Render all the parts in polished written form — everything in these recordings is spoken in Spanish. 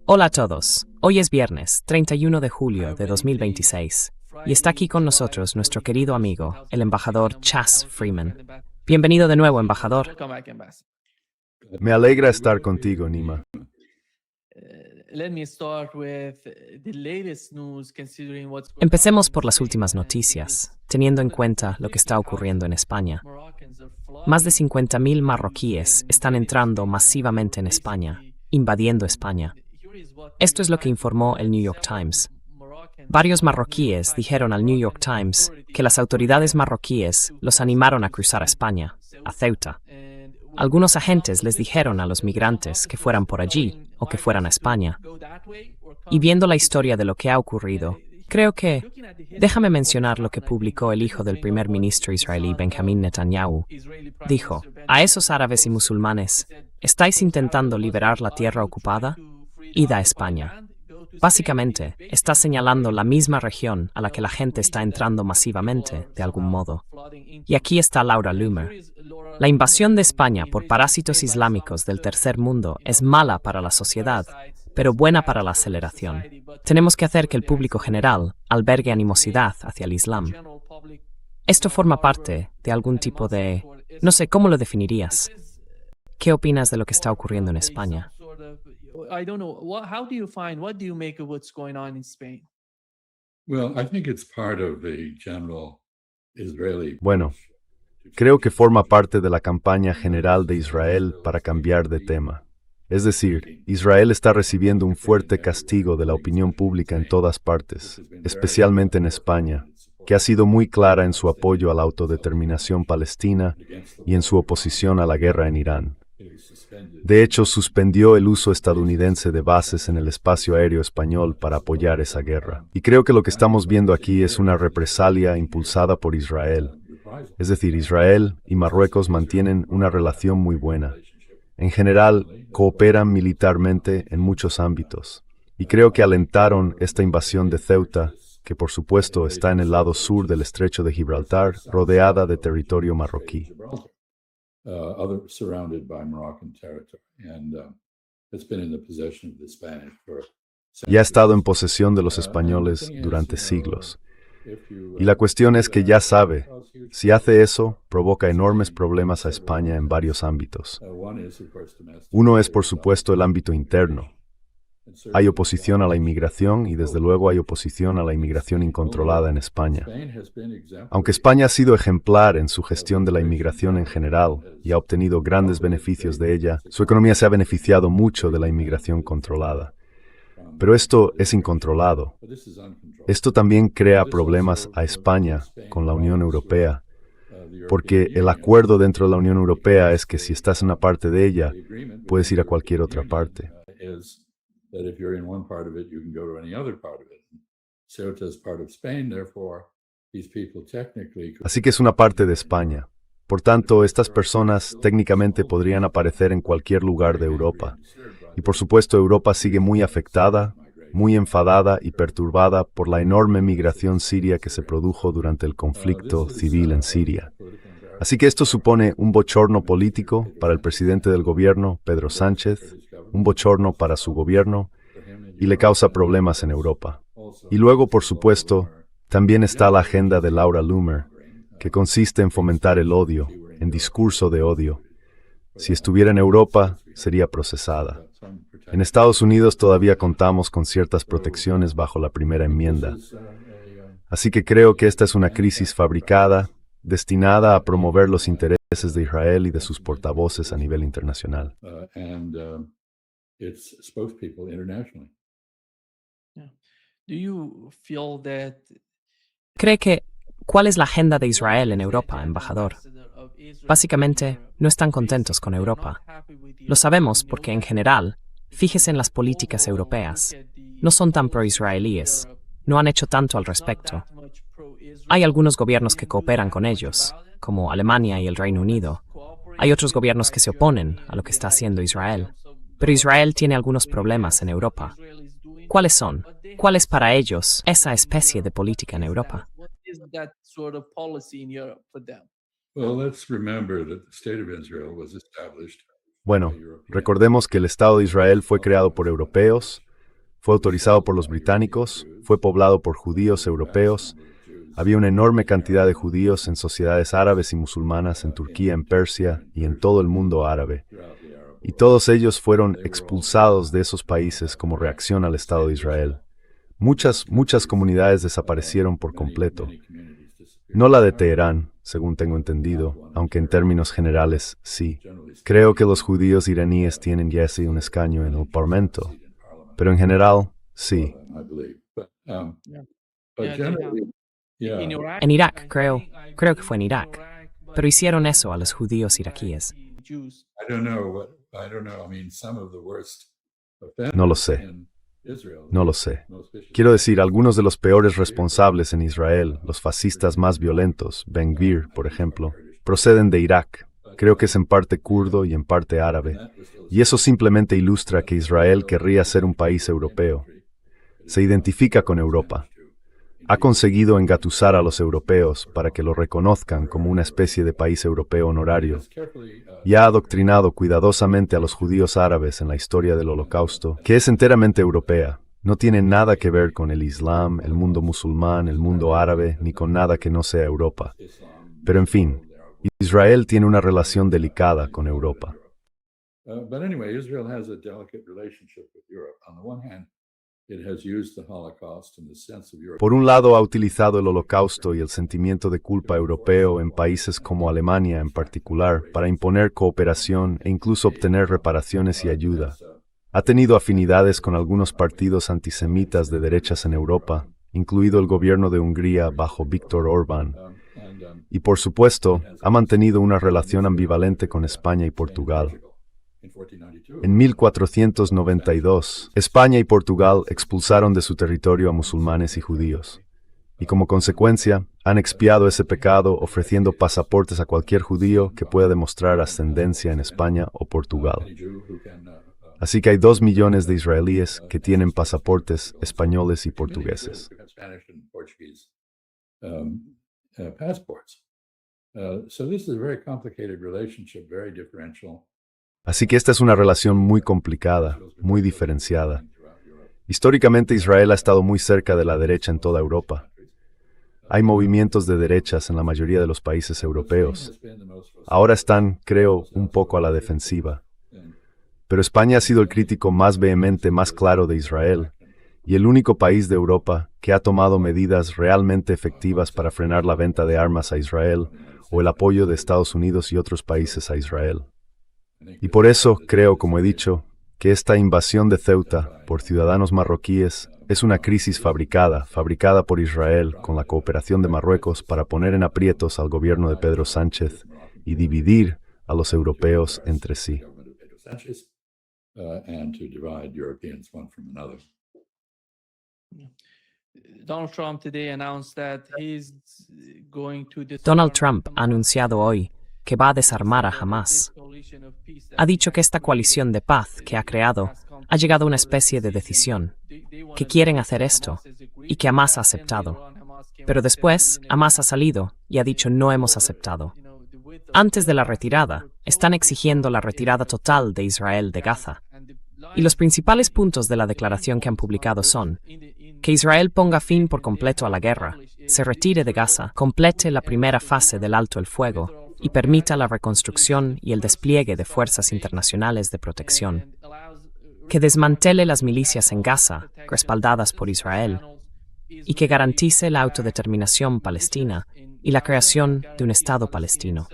Hola a todos. Hoy es viernes, 31 de julio de 2026, y está aquí con nosotros nuestro querido amigo, el embajador Chas Freeman. Bienvenido de nuevo, embajador. Me alegra estar contigo, Nima. Empecemos por las últimas noticias, teniendo en cuenta lo que está ocurriendo en España. Más de 50.000 marroquíes están entrando masivamente en España, invadiendo España. Esto es lo que informó el New York Times. Varios marroquíes dijeron al New York Times que las autoridades marroquíes los animaron a cruzar a España, a Ceuta. Algunos agentes les dijeron a los migrantes que fueran por allí o que fueran a España. Y viendo la historia de lo que ha ocurrido, creo que... Déjame mencionar lo que publicó el hijo del primer ministro israelí Benjamin Netanyahu. Dijo, a esos árabes y musulmanes, ¿estáis intentando liberar la tierra ocupada? Id a España. Básicamente, está señalando la misma región a la que la gente está entrando masivamente, de algún modo. Y aquí está Laura Loomer. La invasión de España por parásitos islámicos del tercer mundo es mala para la sociedad, pero buena para la aceleración. Tenemos que hacer que el público general albergue animosidad hacia el Islam. Esto forma parte de algún tipo de... No sé, ¿cómo lo definirías? ¿Qué opinas de lo que está ocurriendo en España? Bueno, creo que forma parte de la campaña general de Israel para cambiar de tema. Es decir, Israel está recibiendo un fuerte castigo de la opinión pública en todas partes, especialmente en España, que ha sido muy clara en su apoyo a la autodeterminación palestina y en su oposición a la guerra en Irán. De hecho, suspendió el uso estadounidense de bases en el espacio aéreo español para apoyar esa guerra. Y creo que lo que estamos viendo aquí es una represalia impulsada por Israel. Es decir, Israel y Marruecos mantienen una relación muy buena. En general, cooperan militarmente en muchos ámbitos. Y creo que alentaron esta invasión de Ceuta, que por supuesto está en el lado sur del estrecho de Gibraltar, rodeada de territorio marroquí. Y ha estado en posesión de los españoles durante siglos. Y la cuestión es que ya sabe, si hace eso, provoca enormes problemas a España en varios ámbitos. Uno es, por supuesto, el ámbito interno. Hay oposición a la inmigración y, desde luego, hay oposición a la inmigración incontrolada en España. Aunque España ha sido ejemplar en su gestión de la inmigración en general y ha obtenido grandes beneficios de ella, su economía se ha beneficiado mucho de la inmigración controlada. Pero esto es incontrolado. Esto también crea problemas a España con la Unión Europea, porque el acuerdo dentro de la Unión Europea es que si estás en una parte de ella, puedes ir a cualquier otra parte. Así que es una parte de España. Por tanto, estas personas técnicamente podrían aparecer en cualquier lugar de Europa. Y por supuesto, Europa sigue muy afectada, muy enfadada y perturbada por la enorme migración siria que se produjo durante el conflicto civil en Siria. Así que esto supone un bochorno político para el presidente del gobierno, Pedro Sánchez, un bochorno para su gobierno, y le causa problemas en Europa. Y luego, por supuesto, también está la agenda de Laura Loomer, que consiste en fomentar el odio, en discurso de odio. Si estuviera en Europa, sería procesada. En Estados Unidos todavía contamos con ciertas protecciones bajo la primera enmienda. Así que creo que esta es una crisis fabricada, destinada a promover los intereses de Israel y de sus portavoces a nivel internacional. ¿Cree que cuál es la agenda de Israel en Europa, embajador? Básicamente, no están contentos con Europa. Lo sabemos porque, en general, fíjese en las políticas europeas. No son tan pro-israelíes. No han hecho tanto al respecto. Hay algunos gobiernos que cooperan con ellos, como Alemania y el Reino Unido. Hay otros gobiernos que se oponen a lo que está haciendo Israel. Pero Israel tiene algunos problemas en Europa. ¿Cuáles son? ¿Cuál es para ellos esa especie de política en Europa? Bueno, recordemos que el Estado de Israel fue creado por europeos, Fue autorizado por los británicos, fue poblado por judíos europeos. Había una enorme cantidad de judíos en sociedades árabes y musulmanas en Turquía, en Persia y en todo el mundo árabe. Y todos ellos fueron expulsados de esos países como reacción al Estado de Israel. Muchas comunidades desaparecieron por completo. No la de Teherán, según tengo entendido, aunque en términos generales sí. Creo que los judíos iraníes tienen ya sí un escaño en el Parlamento, pero en general, sí. En Irak, creo que fue en Irak, pero hicieron eso a los judíos iraquíes. No lo sé. No lo sé. Quiero decir, algunos de los peores responsables en Israel, los fascistas más violentos, Ben Gvir, por ejemplo, proceden de Irak. Creo que es en parte kurdo y en parte árabe. Y eso simplemente ilustra que Israel querría ser un país europeo. Se identifica con Europa. Ha conseguido engatusar a los europeos para que lo reconozcan como una especie de país europeo honorario. Y ha adoctrinado cuidadosamente a los judíos árabes en la historia del Holocausto, que es enteramente europea. No tiene nada que ver con el Islam, el mundo musulmán, el mundo árabe, ni con nada que no sea Europa. Pero en fin, Israel tiene una relación delicada con Europa. Por un lado, ha utilizado el Holocausto y el sentimiento de culpa europeo en países como Alemania en particular para imponer cooperación e incluso obtener reparaciones y ayuda. Ha tenido afinidades con algunos partidos antisemitas de derechas en Europa, incluido el gobierno de Hungría bajo Viktor Orbán. Y por supuesto, ha mantenido una relación ambivalente con España y Portugal. En 1492, España y Portugal expulsaron de su territorio a musulmanes y judíos. Y como consecuencia, han expiado ese pecado ofreciendo pasaportes a cualquier judío que pueda demostrar ascendencia en España o Portugal. Así que hay 2 millones de israelíes que tienen pasaportes españoles y portugueses. Así que esta es una relación muy complicada, muy diferenciada. Históricamente Israel ha estado muy cerca de la derecha en toda Europa. Hay movimientos de derechas en la mayoría de los países europeos. Ahora están, creo, un poco a la defensiva. Pero España ha sido el crítico más vehemente, más claro de Israel, y el único país de Europa que ha tomado medidas realmente efectivas para frenar la venta de armas a Israel o el apoyo de Estados Unidos y otros países a Israel. Y por eso creo, como he dicho, que esta invasión de Ceuta por ciudadanos marroquíes es una crisis fabricada por Israel con la cooperación de Marruecos para poner en aprietos al gobierno de Pedro Sánchez y dividir a los europeos entre sí. Donald Trump ha anunciado hoy que va a desarmar a Hamás. Ha dicho que esta coalición de paz que ha creado ha llegado a una especie de decisión, que quieren hacer esto, y que Hamás ha aceptado. Pero después, Hamás ha salido y ha dicho no hemos aceptado. Antes de la retirada, están exigiendo la retirada total de Israel de Gaza. Y los principales puntos de la declaración que han publicado son que Israel ponga fin por completo a la guerra, se retire de Gaza, complete la primera fase del alto el fuego, y permita la reconstrucción y el despliegue de fuerzas internacionales de protección, que desmantele las milicias en Gaza, respaldadas por Israel, y que garantice la autodeterminación palestina y la creación de un Estado palestino.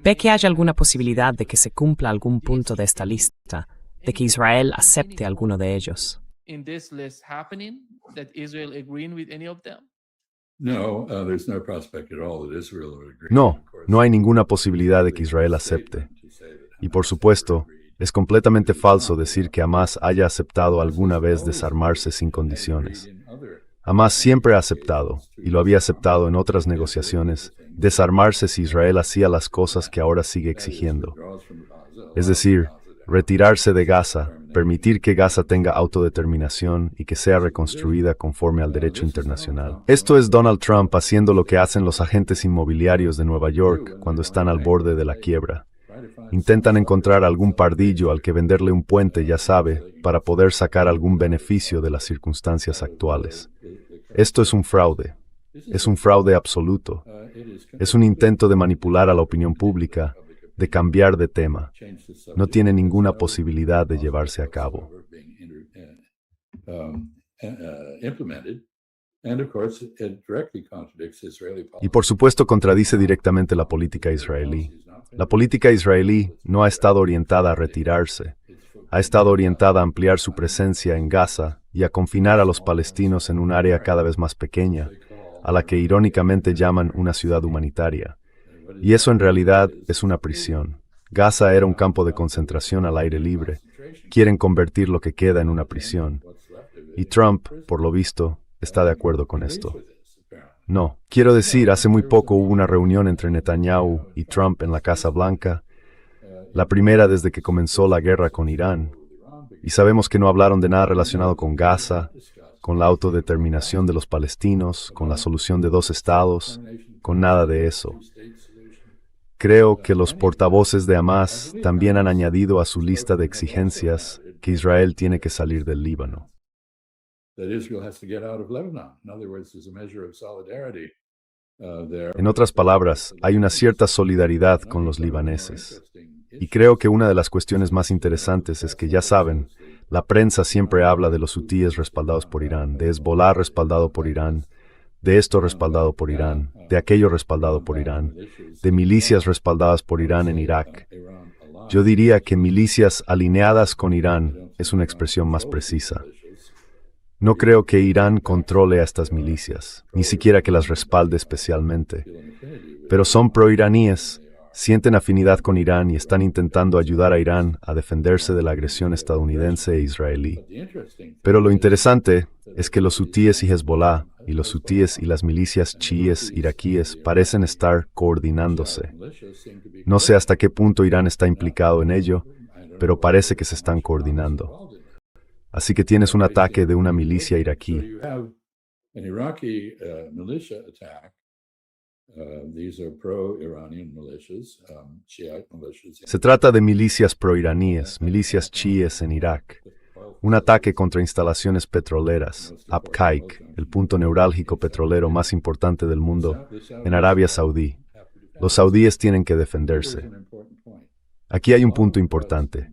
¿Ve que haya alguna posibilidad de que se cumpla algún punto de esta lista, de que Israel acepte alguno de ellos? No hay ninguna posibilidad de que Israel acepte. Y por supuesto, es completamente falso decir que Hamás haya aceptado alguna vez desarmarse sin condiciones. Hamás siempre ha aceptado, y lo había aceptado en otras negociaciones, desarmarse si Israel hacía las cosas que ahora sigue exigiendo. Es decir, retirarse de Gaza, permitir que Gaza tenga autodeterminación y que sea reconstruida conforme al derecho internacional. Esto es Donald Trump haciendo lo que hacen los agentes inmobiliarios de Nueva York cuando están al borde de la quiebra. Intentan encontrar algún pardillo al que venderle un puente, ya sabe, para poder sacar algún beneficio de las circunstancias actuales. Esto es un fraude. Es un fraude absoluto. Es un intento de manipular a la opinión pública, de cambiar de tema. No tiene ninguna posibilidad de llevarse a cabo. Y por supuesto contradice directamente la política israelí. La política israelí no ha estado orientada a retirarse. Ha estado orientada a ampliar su presencia en Gaza y a confinar a los palestinos en un área cada vez más pequeña, a la que irónicamente llaman una ciudad humanitaria. Y eso en realidad es una prisión. Gaza era un campo de concentración al aire libre. Quieren convertir lo que queda en una prisión. Y Trump, por lo visto, está de acuerdo con esto. No, quiero decir, hace muy poco hubo una reunión entre Netanyahu y Trump en la Casa Blanca, la primera desde que comenzó la guerra con Irán, y sabemos que no hablaron de nada relacionado con Gaza, con la autodeterminación de los palestinos, con la solución de 2 estados, con nada de eso. Creo que los portavoces de Hamás también han añadido a su lista de exigencias que Israel tiene que salir del Líbano. En otras palabras, hay una cierta solidaridad con los libaneses. Y creo que una de las cuestiones más interesantes es que, ya saben, la prensa siempre habla de los hutíes respaldados por Irán, de Hezbollah respaldado por Irán, de esto respaldado por Irán, de aquello respaldado por Irán, de milicias respaldadas por Irán en Irak. Yo diría que milicias alineadas con Irán es una expresión más precisa. No creo que Irán controle a estas milicias, ni siquiera que las respalde especialmente. Pero son proiraníes, sienten afinidad con Irán y están intentando ayudar a Irán a defenderse de la agresión estadounidense e israelí. Pero lo interesante es que los hutíes y Hezbollah, y los hutíes y las milicias chiíes iraquíes parecen estar coordinándose. No sé hasta qué punto Irán está implicado en ello, pero parece que se están coordinando. Así que tienes un ataque de una milicia iraquí. Se trata de milicias proiraníes, milicias chiíes en Irak. Un ataque contra instalaciones petroleras, Abqaiq, el punto neurálgico petrolero más importante del mundo, en Arabia Saudí. Los saudíes tienen que defenderse. Aquí hay un punto importante.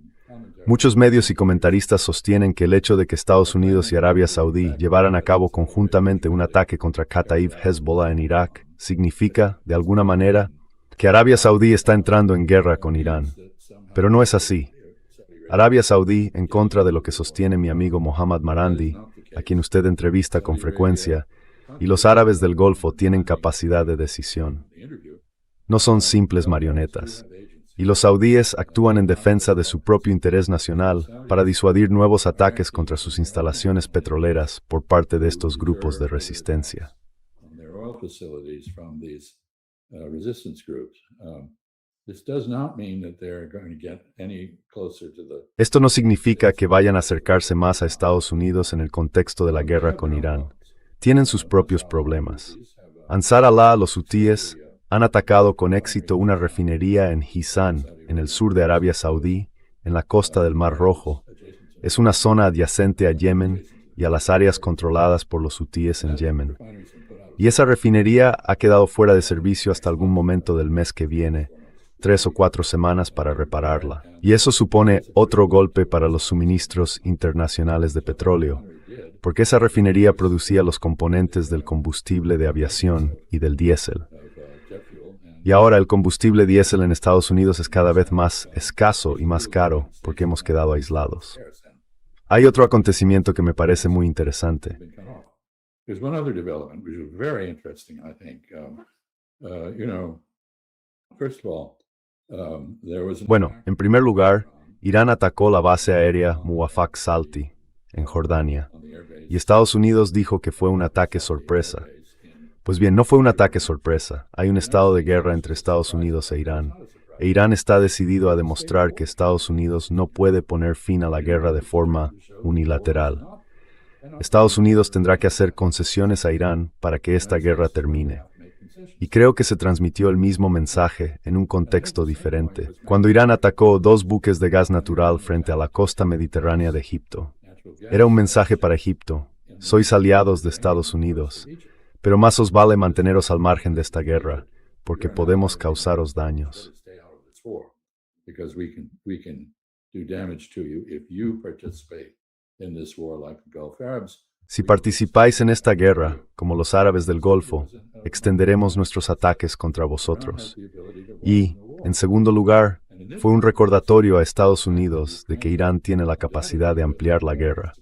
Muchos medios y comentaristas sostienen que el hecho de que Estados Unidos y Arabia Saudí llevaran a cabo conjuntamente un ataque contra Kataib Hezbollah en Irak significa, de alguna manera, que Arabia Saudí está entrando en guerra con Irán. Pero no es así. Arabia Saudí, en contra de lo que sostiene mi amigo Mohammad Marandi, a quien usted entrevista con frecuencia, y los árabes del Golfo tienen capacidad de decisión. No son simples marionetas. Y los saudíes actúan en defensa de su propio interés nacional para disuadir nuevos ataques contra sus instalaciones petroleras por parte de estos grupos de resistencia. Esto no significa que vayan a acercarse más a Estados Unidos en el contexto de la guerra con Irán. Tienen sus propios problemas. Ansar Allah, los hutíes, han atacado con éxito una refinería en Jizán, en el sur de Arabia Saudí, en la costa del Mar Rojo. Es una zona adyacente a Yemen y a las áreas controladas por los hutíes en Yemen. Y esa refinería ha quedado fuera de servicio hasta algún momento del mes que viene, 3 o 4 semanas para repararla. Y eso supone otro golpe para los suministros internacionales de petróleo, porque esa refinería producía los componentes del combustible de aviación y del diésel. Y ahora el combustible diésel en Estados Unidos es cada vez más escaso y más caro porque hemos quedado aislados. Hay otro acontecimiento que me parece muy interesante. Bueno, en primer lugar, Irán atacó la base aérea Muwafaq Salti, en Jordania, y Estados Unidos dijo que fue un ataque sorpresa. Pues bien, no fue un ataque sorpresa. Hay un estado de guerra entre Estados Unidos e Irán está decidido a demostrar que Estados Unidos no puede poner fin a la guerra de forma unilateral. Estados Unidos tendrá que hacer concesiones a Irán para que esta guerra termine. Y creo que se transmitió el mismo mensaje en un contexto diferente, cuando Irán atacó 2 buques de gas natural frente a la costa mediterránea de Egipto. Era un mensaje para Egipto: sois aliados de Estados Unidos, pero más os vale manteneros al margen de esta guerra, porque podemos causaros daños. Si participáis en esta guerra, como los árabes del Golfo, extenderemos nuestros ataques contra vosotros. Y, en segundo lugar, fue un recordatorio a Estados Unidos de que Irán tiene la capacidad de ampliar la guerra.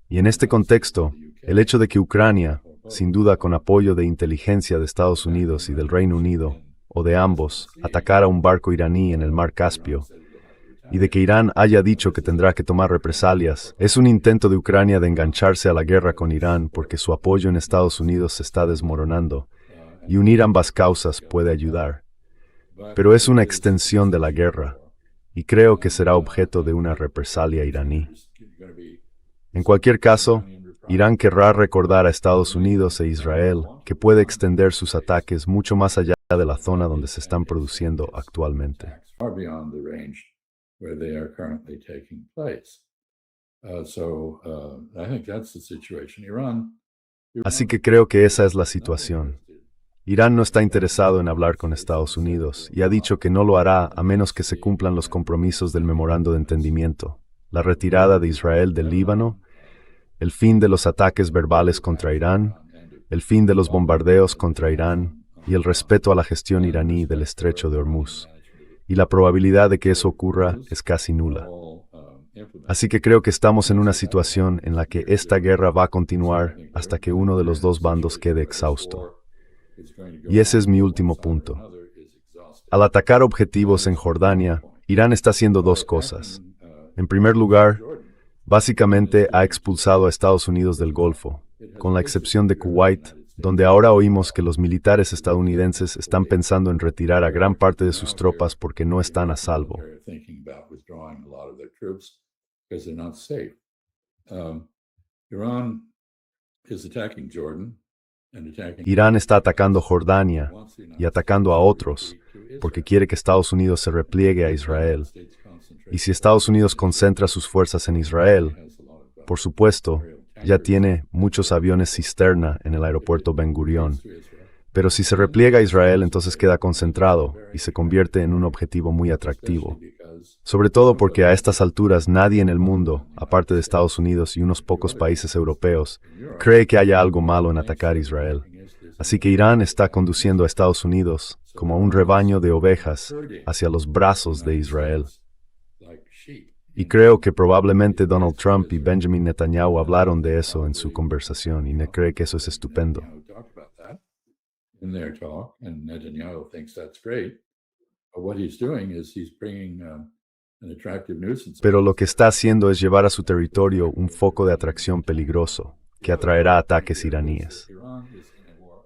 Y en este contexto, el hecho de que Ucrania, sin duda con apoyo de inteligencia de Estados Unidos y del Reino Unido, o de ambos, atacara un barco iraní en el mar Caspio, y de que Irán haya dicho que tendrá que tomar represalias, es un intento de Ucrania de engancharse a la guerra con Irán porque su apoyo en Estados Unidos se está desmoronando, y unir ambas causas puede ayudar. Pero es una extensión de la guerra, y creo que será objeto de una represalia iraní. En cualquier caso, Irán querrá recordar a Estados Unidos e Israel que puede extender sus ataques mucho más allá de la zona donde se están produciendo actualmente. Así que creo que esa es la situación. Irán no está interesado en hablar con Estados Unidos y ha dicho que no lo hará a menos que se cumplan los compromisos del memorando de entendimiento, la retirada de Israel del Líbano, el fin de los ataques verbales contra Irán, el fin de los bombardeos contra Irán y el respeto a la gestión iraní del estrecho de Hormuz. Y la probabilidad de que eso ocurra es casi nula. Así que creo que estamos en una situación en la que esta guerra va a continuar hasta que uno de los dos bandos quede exhausto. Y ese es mi último punto. Al atacar objetivos en Jordania, Irán está haciendo 2 cosas. En primer lugar, básicamente ha expulsado a Estados Unidos del Golfo, con la excepción de Kuwait, donde ahora oímos que los militares estadounidenses están pensando en retirar a gran parte de sus tropas porque no están a salvo. Irán está atacando Jordania y atacando a otros porque quiere que Estados Unidos se repliegue a Israel. Y si Estados Unidos concentra sus fuerzas en Israel, por supuesto, ya tiene muchos aviones cisterna en el aeropuerto Ben Gurión. Pero si se repliega a Israel, entonces queda concentrado y se convierte en un objetivo muy atractivo. Sobre todo porque a estas alturas nadie en el mundo, aparte de Estados Unidos y unos pocos países europeos, cree que haya algo malo en atacar a Israel. Así que Irán está conduciendo a Estados Unidos como un rebaño de ovejas hacia los brazos de Israel. Y creo que probablemente Donald Trump y Benjamin Netanyahu hablaron de eso en su conversación y me cree que eso es estupendo. Pero lo que está haciendo es llevar a su territorio un foco de atracción peligroso, que atraerá ataques iraníes.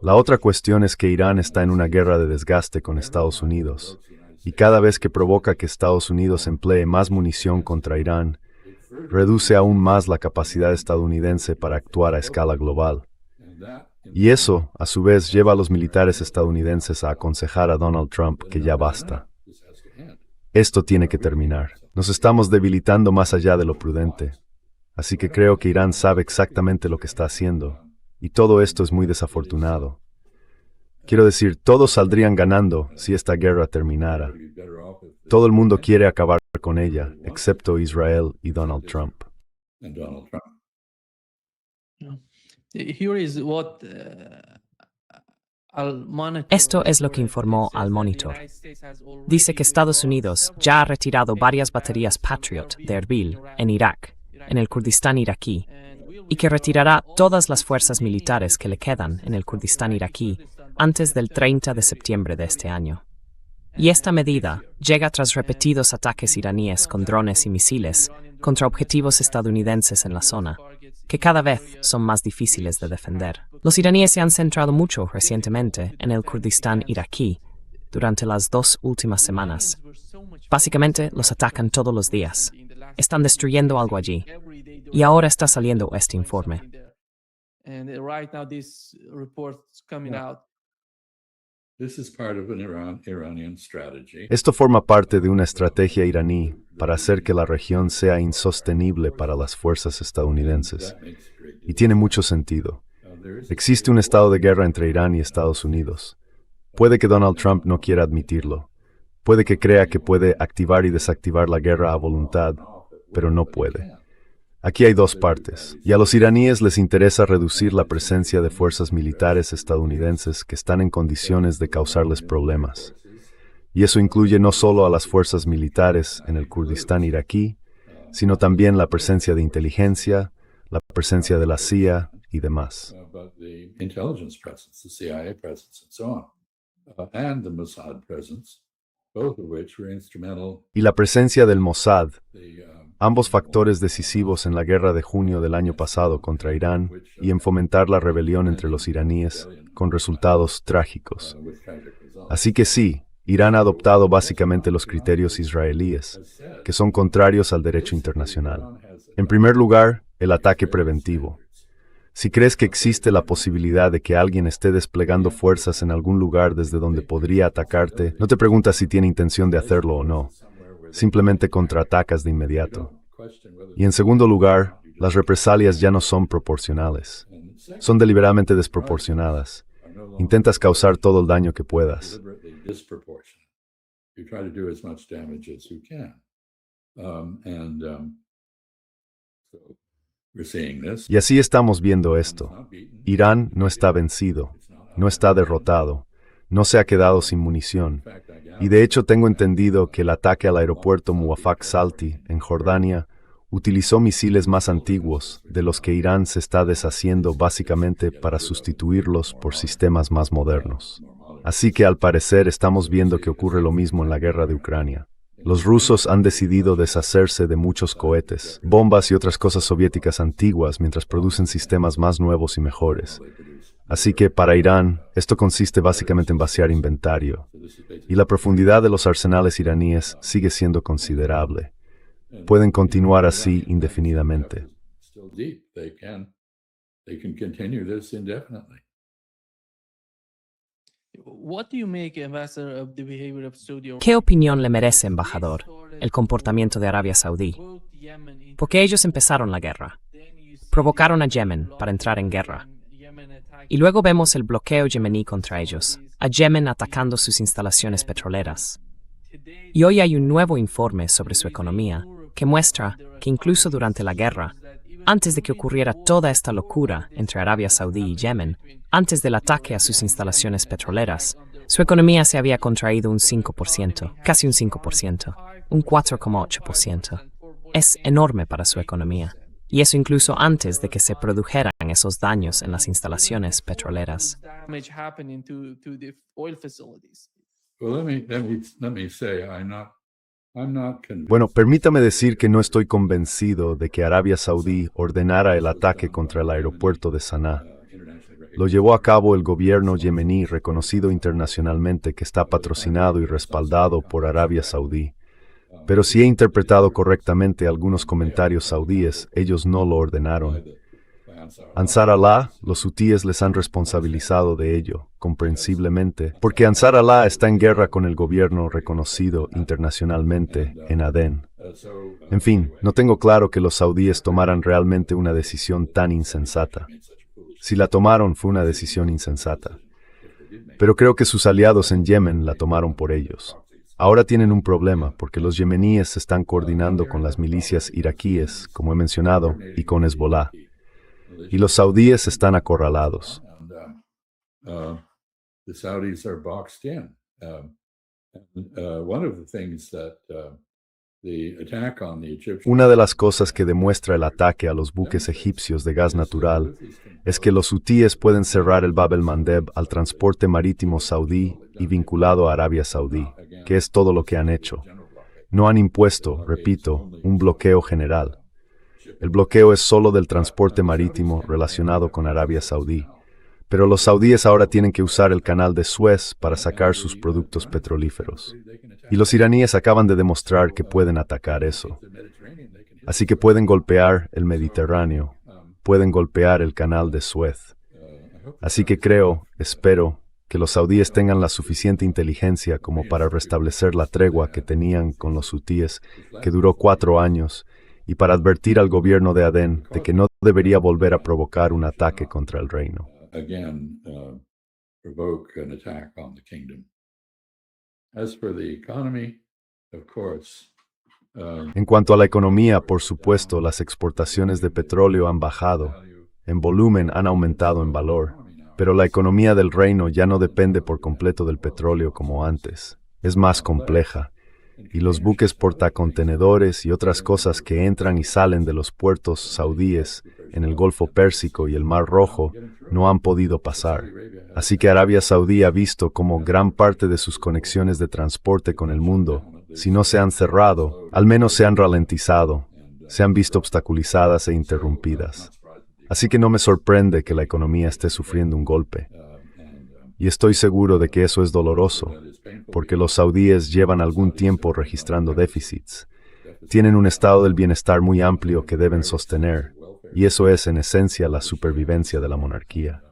La otra cuestión es que Irán está en una guerra de desgaste con Estados Unidos, y cada vez que provoca que Estados Unidos emplee más munición contra Irán, reduce aún más la capacidad estadounidense para actuar a escala global. Y eso, a su vez, lleva a los militares estadounidenses a aconsejar a Donald Trump que ya basta. Esto tiene que terminar. Nos estamos debilitando más allá de lo prudente. Así que creo que Irán sabe exactamente lo que está haciendo. Y todo esto es muy desafortunado. Quiero decir, todos saldrían ganando si esta guerra terminara. Todo el mundo quiere acabar con ella, excepto Israel y Donald Trump. Esto es lo que informó Al Monitor. Dice que Estados Unidos ya ha retirado varias baterías Patriot de Erbil, en Irak, en el Kurdistán iraquí, y que retirará todas las fuerzas militares que le quedan en el Kurdistán iraquí antes del 30 de septiembre de este año. Y esta medida llega tras repetidos ataques iraníes con drones y misiles contra objetivos estadounidenses en la zona, que cada vez son más difíciles de defender. Los iraníes se han centrado mucho recientemente en el Kurdistán iraquí durante las 2 últimas semanas. Básicamente los atacan todos los días. Están destruyendo algo allí. Y ahora está saliendo este informe. Esto forma parte de una estrategia iraní para hacer que la región sea insostenible para las fuerzas estadounidenses. Y tiene mucho sentido. Existe un estado de guerra entre Irán y Estados Unidos. Puede que Donald Trump no quiera admitirlo. Puede que crea que puede activar y desactivar la guerra a voluntad, pero no puede. Aquí hay dos partes, y a los iraníes les interesa reducir la presencia de fuerzas militares estadounidenses que están en condiciones de causarles problemas. Y eso incluye no solo a las fuerzas militares en el Kurdistán iraquí, sino también la presencia de inteligencia, la presencia de la CIA y demás. Y la presencia del Mossad, ambos factores decisivos en la guerra de junio del año pasado contra Irán y en fomentar la rebelión entre los iraníes, con resultados trágicos. Así que sí, Irán ha adoptado básicamente los criterios israelíes, que son contrarios al derecho internacional. En primer lugar, el ataque preventivo. Si crees que existe la posibilidad de que alguien esté desplegando fuerzas en algún lugar desde donde podría atacarte, no te preguntas si tiene intención de hacerlo o no. Simplemente contraatacas de inmediato. Y en segundo lugar, las represalias ya no son proporcionales. Son deliberadamente desproporcionadas. Intentas causar todo el daño que puedas. Y así estamos viendo esto. Irán no está vencido, no está derrotado, no se ha quedado sin munición. Y de hecho tengo entendido que el ataque al aeropuerto Muwafaq Salti, en Jordania, utilizó misiles más antiguos, de los que Irán se está deshaciendo básicamente para sustituirlos por sistemas más modernos. Así que al parecer estamos viendo que ocurre lo mismo en la guerra de Ucrania. Los rusos han decidido deshacerse de muchos cohetes, bombas y otras cosas soviéticas antiguas mientras producen sistemas más nuevos y mejores. Así que para Irán, esto consiste básicamente en vaciar inventario. Y la profundidad de los arsenales iraníes sigue siendo considerable. Pueden continuar así indefinidamente. ¿Qué opinión le merece, embajador, el comportamiento de Arabia Saudí? Porque ellos empezaron la guerra. Provocaron a Yemen para entrar en guerra. Y luego vemos el bloqueo yemení contra ellos, a Yemen atacando sus instalaciones petroleras. Y hoy hay un nuevo informe sobre su economía que muestra que incluso durante la guerra, antes de que ocurriera toda esta locura entre Arabia Saudí y Yemen, antes del ataque a sus instalaciones petroleras, su economía se había contraído un 5%, casi un 5%, un 4,8%. Es enorme para su economía, y eso incluso antes de que se produjeran esos daños en las instalaciones petroleras. Bueno, permítame decir que no estoy convencido de que Arabia Saudí ordenara el ataque contra el aeropuerto de Saná. Lo llevó a cabo el gobierno yemení reconocido internacionalmente que está patrocinado y respaldado por Arabia Saudí. Pero si he interpretado correctamente algunos comentarios saudíes, ellos no lo ordenaron. Ansar Allah, los hutíes les han responsabilizado de ello, comprensiblemente, porque Ansar Allah está en guerra con el gobierno reconocido internacionalmente en Adén. En fin, no tengo claro que los saudíes tomaran realmente una decisión tan insensata. Si la tomaron, fue una decisión insensata. Pero creo que sus aliados en Yemen la tomaron por ellos. Ahora tienen un problema porque los yemeníes se están coordinando con las milicias iraquíes, como he mencionado, y con Hezbollah. Y los saudíes están acorralados. Una de las cosas que demuestra el ataque a los buques egipcios de gas natural es que los hutíes pueden cerrar el Bab el-Mandeb al transporte marítimo saudí y vinculado a Arabia Saudí, que es todo lo que han hecho. No han impuesto, repito, un bloqueo general. El bloqueo es solo del transporte marítimo relacionado con Arabia Saudí. Pero los saudíes ahora tienen que usar el canal de Suez para sacar sus productos petrolíferos. Y los iraníes acaban de demostrar que pueden atacar eso. Así que pueden golpear el Mediterráneo, pueden golpear el canal de Suez. Así que espero, que los saudíes tengan la suficiente inteligencia como para restablecer la tregua que tenían con los hutíes, que duró 4 años, y para advertir al gobierno de Adén de que no debería volver a provocar un ataque contra el reino. En cuanto a la economía, por supuesto, las exportaciones de petróleo han bajado, en volumen han aumentado en valor, pero la economía del reino ya no depende por completo del petróleo como antes, es más compleja, y los buques portacontenedores y otras cosas que entran y salen de los puertos saudíes en el Golfo Pérsico y el Mar Rojo no han podido pasar. Así que Arabia Saudí ha visto cómo gran parte de sus conexiones de transporte con el mundo, si no se han cerrado, al menos se han ralentizado, se han visto obstaculizadas e interrumpidas. Así que no me sorprende que la economía esté sufriendo un golpe. Y estoy seguro de que eso es doloroso, porque los saudíes llevan algún tiempo registrando déficits. Tienen un estado del bienestar muy amplio que deben sostener, y eso es en esencia la supervivencia de la monarquía.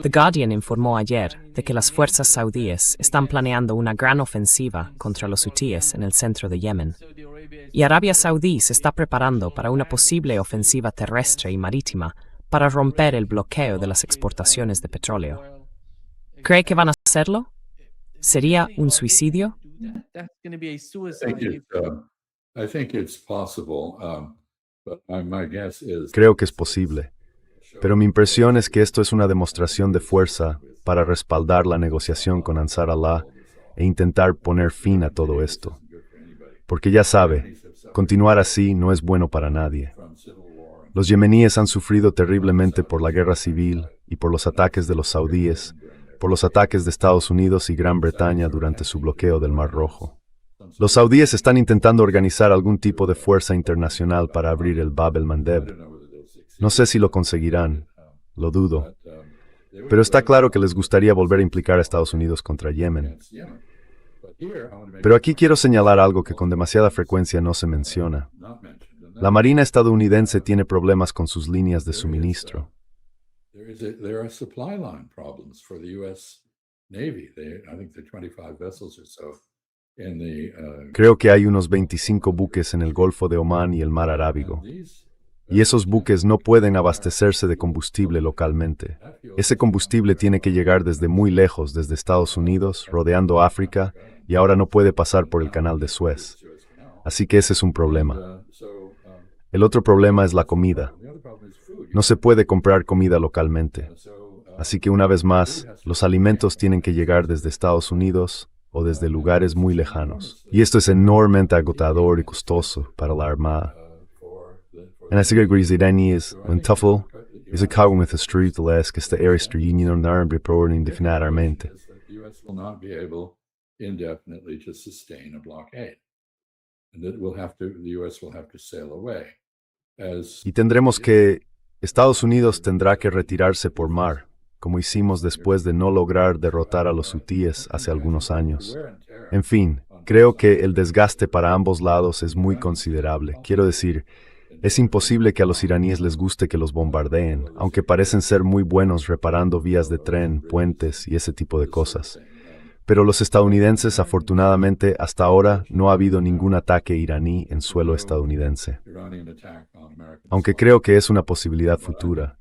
The Guardian informó ayer de que las fuerzas saudíes están planeando una gran ofensiva contra los hutíes en el centro de Yemen, y Arabia Saudí se está preparando para una posible ofensiva terrestre y marítima para romper el bloqueo de las exportaciones de petróleo. ¿Cree que van a hacerlo? ¿Sería un suicidio? Creo que es posible, pero mi impresión es que esto es una demostración de fuerza para respaldar la negociación con Ansar Allah e intentar poner fin a todo esto. Porque ya sabe, continuar así no es bueno para nadie. Los yemeníes han sufrido terriblemente por la guerra civil y por los ataques de los saudíes, por los ataques de Estados Unidos y Gran Bretaña durante su bloqueo del Mar Rojo. Los saudíes están intentando organizar algún tipo de fuerza internacional para abrir el Bab el-Mandeb. No sé si lo conseguirán, lo dudo, pero está claro que les gustaría volver a implicar a Estados Unidos contra Yemen. Pero aquí quiero señalar algo que con demasiada frecuencia no se menciona. La Marina estadounidense tiene problemas con sus líneas de suministro. Creo que hay unos 25 buques en el Golfo de Omán y el Mar Arábigo. Y esos buques no pueden abastecerse de combustible localmente. Ese combustible tiene que llegar desde muy lejos, desde Estados Unidos, rodeando África, y ahora no puede pasar por el Canal de Suez. Así que ese es un problema. El otro problema es la comida. No se puede comprar comida localmente. Así que una vez más, los alimentos tienen que llegar desde Estados Unidos o desde lugares muy lejanos. Y esto es enormemente agotador y costoso para la Armada. En así que los iraníes, en Tuffle, es acabo med att stryta läsk är strider när blir proven indefinidamente. Y tendremos que, Estados Unidos tendrá que retirarse por mar, como hicimos después de no lograr derrotar a los hutíes hace algunos años. En fin, creo que el desgaste para ambos lados es muy considerable. Quiero decir, es imposible que a los iraníes les guste que los bombardeen, aunque parecen ser muy buenos reparando vías de tren, puentes y ese tipo de cosas. Pero los estadounidenses, afortunadamente, hasta ahora no ha habido ningún ataque iraní en suelo estadounidense. Aunque creo que es una posibilidad futura.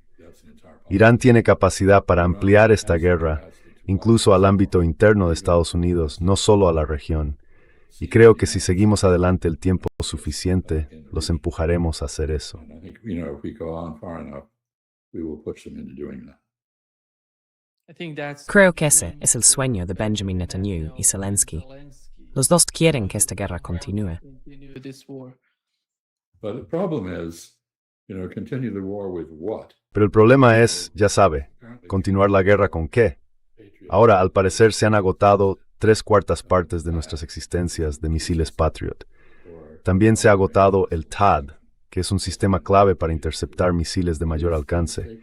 Irán tiene capacidad para ampliar esta guerra, incluso al ámbito interno de Estados Unidos, no solo a la región. Y creo que si seguimos adelante el tiempo suficiente, los empujaremos a hacer eso. Creo que ese es el sueño de Benjamin Netanyahu y Zelensky. Los dos quieren que esta guerra continúe. Pero el problema es, ya sabe, continuar la guerra ¿con qué? Ahora, al parecer, se han agotado 3/4 partes de nuestras existencias de misiles Patriot. También se ha agotado el THAAD, que es un sistema clave para interceptar misiles de mayor alcance.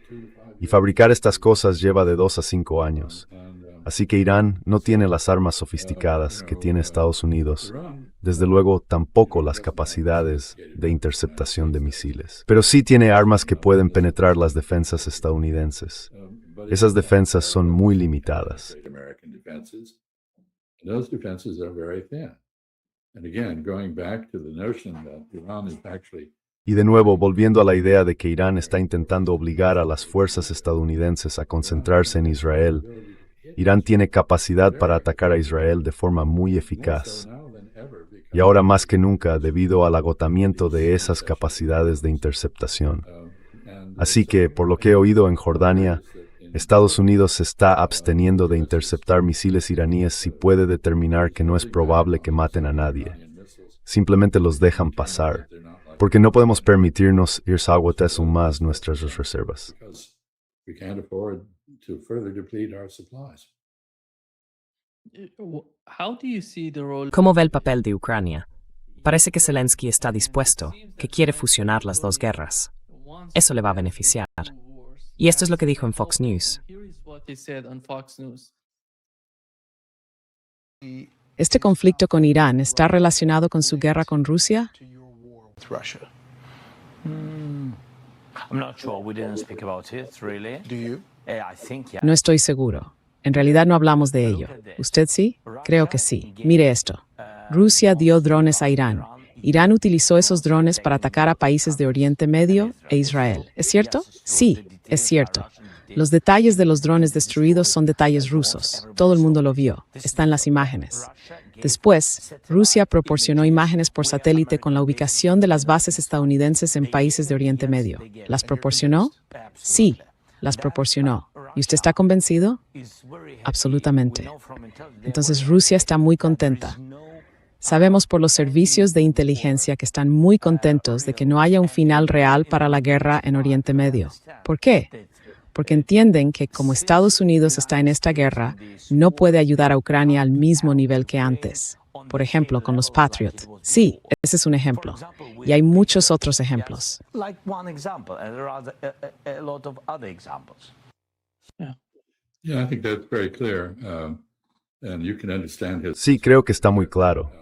Y fabricar estas cosas lleva de 2 a 5 años. Así que Irán no tiene las armas sofisticadas que tiene Estados Unidos. Desde luego, tampoco las capacidades de interceptación de misiles. Pero sí tiene armas que pueden penetrar las defensas estadounidenses. Esas defensas son muy limitadas. Y de nuevo, volviendo a la idea de que Irán está intentando obligar a las fuerzas estadounidenses a concentrarse en Israel, Irán tiene capacidad para atacar a Israel de forma muy eficaz. Y ahora más que nunca, debido al agotamiento de esas capacidades de interceptación. Así que, por lo que he oído en Jordania, Estados Unidos se está absteniendo de interceptar misiles iraníes si puede determinar que no es probable que maten a nadie. Simplemente los dejan pasar, porque no podemos permitirnos ir aún más nuestras reservas. ¿Cómo ve el papel de Ucrania? Parece que Zelensky está dispuesto, que quiere fusionar las dos guerras. Eso le va a beneficiar. Y esto es lo que dijo en Fox News. ¿Este conflicto con Irán está relacionado con su guerra con Rusia? No estoy seguro. En realidad no hablamos de ello. ¿Usted sí? Creo que sí. Mire esto. Rusia dio drones a Irán. Irán utilizó esos drones para atacar a países de Oriente Medio e Israel. ¿Es cierto? Sí, es cierto. Los detalles de los drones destruidos son detalles rusos. Todo el mundo lo vio. Está en las imágenes. Después, Rusia proporcionó imágenes por satélite con la ubicación de las bases estadounidenses en países de Oriente Medio. ¿Las proporcionó? Sí, las proporcionó. ¿Y usted está convencido? Absolutamente. Entonces Rusia está muy contenta. Sabemos por los servicios de inteligencia que están muy contentos de que no haya un final real para la guerra en Oriente Medio. ¿Por qué? Porque entienden que como Estados Unidos está en esta guerra, no puede ayudar a Ucrania al mismo nivel que antes. Por ejemplo, con los Patriot. Sí, ese es un ejemplo. Y hay muchos otros ejemplos. Sí, creo que está muy claro.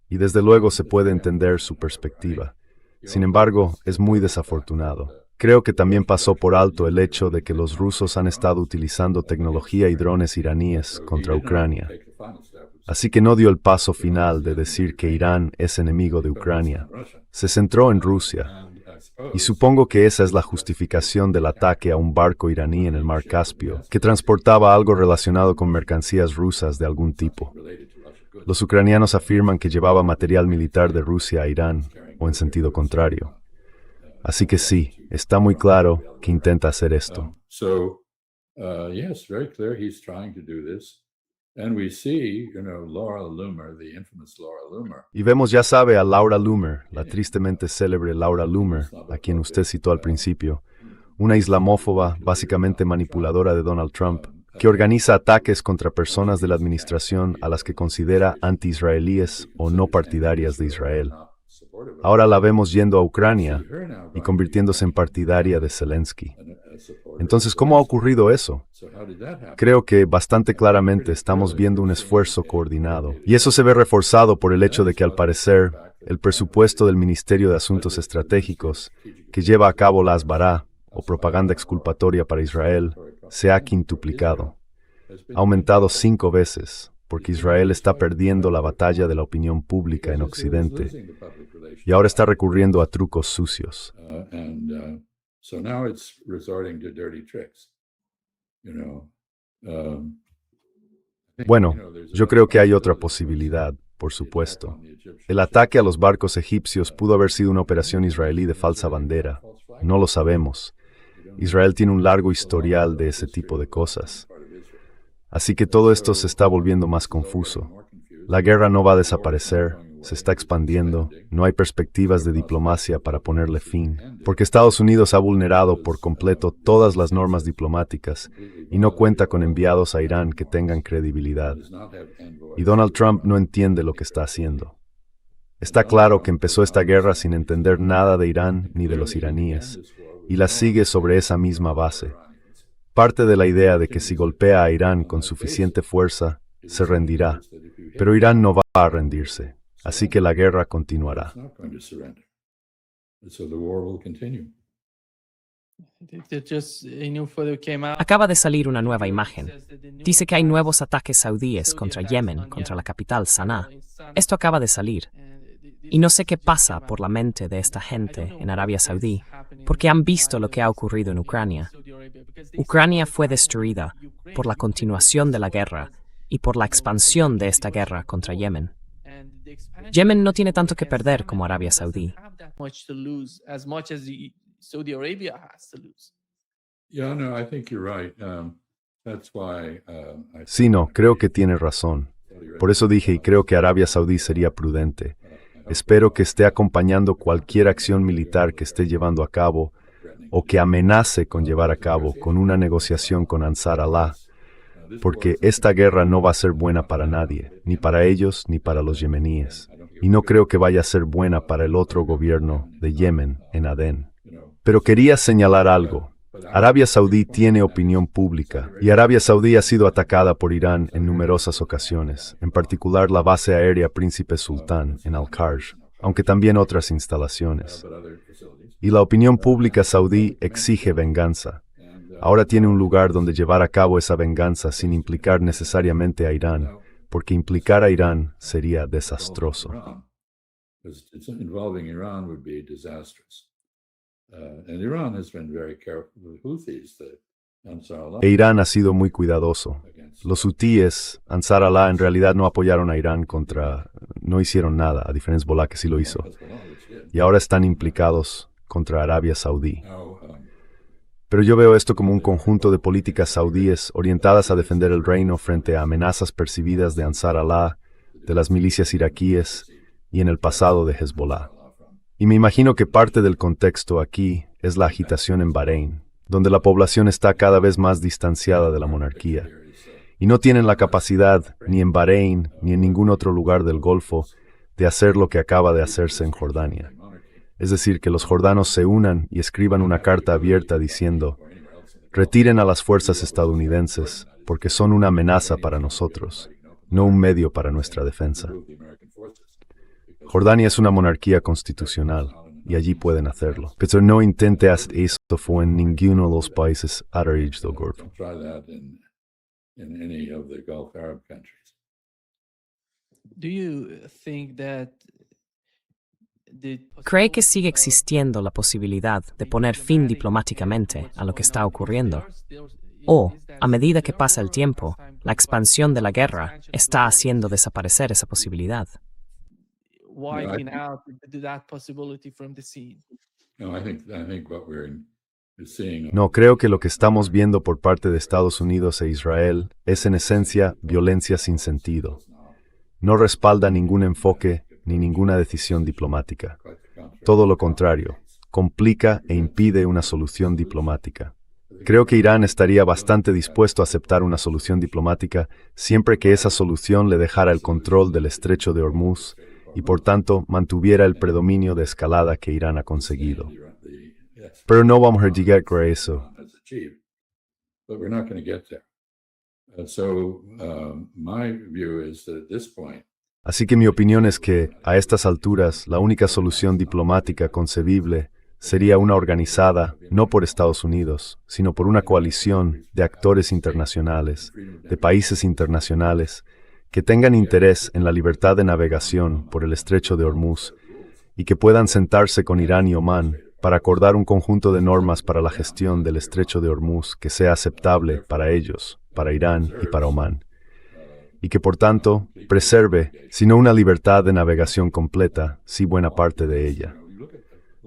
Y desde luego se puede entender su perspectiva. Sin embargo, es muy desafortunado. Creo que también pasó por alto el hecho de que los rusos han estado utilizando tecnología y drones iraníes contra Ucrania. Así que no dio el paso final de decir que Irán es enemigo de Ucrania. Se centró en Rusia. Y supongo que esa es la justificación del ataque a un barco iraní en el Mar Caspio, que transportaba algo relacionado con mercancías rusas de algún tipo. Los ucranianos afirman que llevaba material militar de Rusia a Irán, o en sentido contrario. Así que sí, está muy claro que intenta hacer esto. Y vemos, ya sabe, a Laura Loomer, la tristemente célebre Laura Loomer, a quien usted citó al principio, una islamófoba, básicamente manipuladora de Donald Trump, que organiza ataques contra personas de la administración a las que considera anti-israelíes o no partidarias de Israel. Ahora la vemos yendo a Ucrania y convirtiéndose en partidaria de Zelensky. Entonces, ¿cómo ha ocurrido eso? Creo que bastante claramente estamos viendo un esfuerzo coordinado. Y eso se ve reforzado por el hecho de que, al parecer, el presupuesto del Ministerio de Asuntos Estratégicos, que lleva a cabo la Hasbará, o propaganda exculpatoria para Israel, se ha quintuplicado. Ha aumentado 5 veces, porque Israel está perdiendo la batalla de la opinión pública en Occidente, y ahora está recurriendo a trucos sucios. Bueno, yo creo que hay otra posibilidad, por supuesto. El ataque a los barcos egipcios pudo haber sido una operación israelí de falsa bandera. No lo sabemos. Israel tiene un largo historial de ese tipo de cosas. Así que todo esto se está volviendo más confuso. La guerra no va a desaparecer, se está expandiendo, no hay perspectivas de diplomacia para ponerle fin, porque Estados Unidos ha vulnerado por completo todas las normas diplomáticas y no cuenta con enviados a Irán que tengan credibilidad. Y Donald Trump no entiende lo que está haciendo. Está claro que empezó esta guerra sin entender nada de Irán ni de los iraníes, y la sigue sobre esa misma base. parte de la idea de que si golpea a Irán con suficiente fuerza, se rendirá. Pero Irán no va a rendirse, así que la guerra continuará. Acaba de salir una nueva imagen. Dice que hay nuevos ataques saudíes contra Yemen, contra la capital, Sanaa. Esto acaba de salir. Y no sé qué pasa por la mente de esta gente en Arabia Saudí, porque han visto lo que ha ocurrido en Ucrania. Ucrania fue destruida por la continuación de la guerra y por la expansión de esta guerra contra Yemen. Yemen no tiene tanto que perder como Arabia Saudí. Sí, no, creo que tiene razón. Por eso dije y creo que Arabia Saudí sería prudente. Espero que esté acompañando cualquier acción militar que esté llevando a cabo o que amenace con llevar a cabo con una negociación con Ansar Allah, porque esta guerra no va a ser buena para nadie, ni para ellos ni para los yemeníes. Y no creo que vaya a ser buena para el otro gobierno de Yemen en Adén. Pero quería señalar algo. Arabia Saudí tiene opinión pública y Arabia Saudí ha sido atacada por Irán en numerosas ocasiones, en particular la base aérea Príncipe Sultán en Al-Kharj, aunque también otras instalaciones. Y la opinión pública saudí exige venganza. Ahora tiene un lugar donde llevar a cabo esa venganza sin implicar necesariamente a Irán, porque implicar a Irán sería desastroso. E Irán ha sido muy cuidadoso. Los hutíes, Ansar Allah, en realidad no apoyaron a Irán no hicieron nada, a diferencia de Hezbollah que sí lo hizo. Y ahora están implicados contra Arabia Saudí. Pero yo veo esto como un conjunto de políticas saudíes orientadas a defender el reino frente a amenazas percibidas de Ansar Allah, de las milicias iraquíes y en el pasado de Hezbollah. Y me imagino que parte del contexto aquí es la agitación en Bahrein, donde la población está cada vez más distanciada de la monarquía. Y no tienen la capacidad, ni en Bahrein, ni en ningún otro lugar del Golfo, de hacer lo que acaba de hacerse en Jordania. Es decir, que los jordanos se unan y escriban una carta abierta diciendo: retiren a las fuerzas estadounidenses, porque son una amenaza para nosotros, no un medio para nuestra defensa. Jordania es una monarquía constitucional, y allí pueden hacerlo. Pero no intente hacer esto en ninguno de los países árabes del Golfo. ¿Cree que sigue existiendo la posibilidad de poner fin diplomáticamente a lo que está ocurriendo? O, a medida que pasa el tiempo, la expansión de la guerra está haciendo desaparecer esa posibilidad. No, creo que lo que estamos viendo por parte de Estados Unidos e Israel es en esencia violencia sin sentido. No respalda ningún enfoque ni ninguna decisión diplomática. Todo lo contrario, complica e impide una solución diplomática. Creo que Irán estaría bastante dispuesto a aceptar una solución diplomática siempre que esa solución le dejara el control del estrecho de Hormuz y por tanto mantuviera el predominio de escalada que Irán ha conseguido. Pero no vamos a llegar a eso. Así que mi opinión es que, a estas alturas, la única solución diplomática concebible sería una organizada, no por Estados Unidos, sino por una coalición de actores internacionales, de países internacionales, que tengan interés en la libertad de navegación por el estrecho de Hormuz y que puedan sentarse con Irán y Omán para acordar un conjunto de normas para la gestión del estrecho de Hormuz que sea aceptable para ellos, para Irán y para Omán, y que por tanto preserve, si no una libertad de navegación completa, sí buena parte de ella.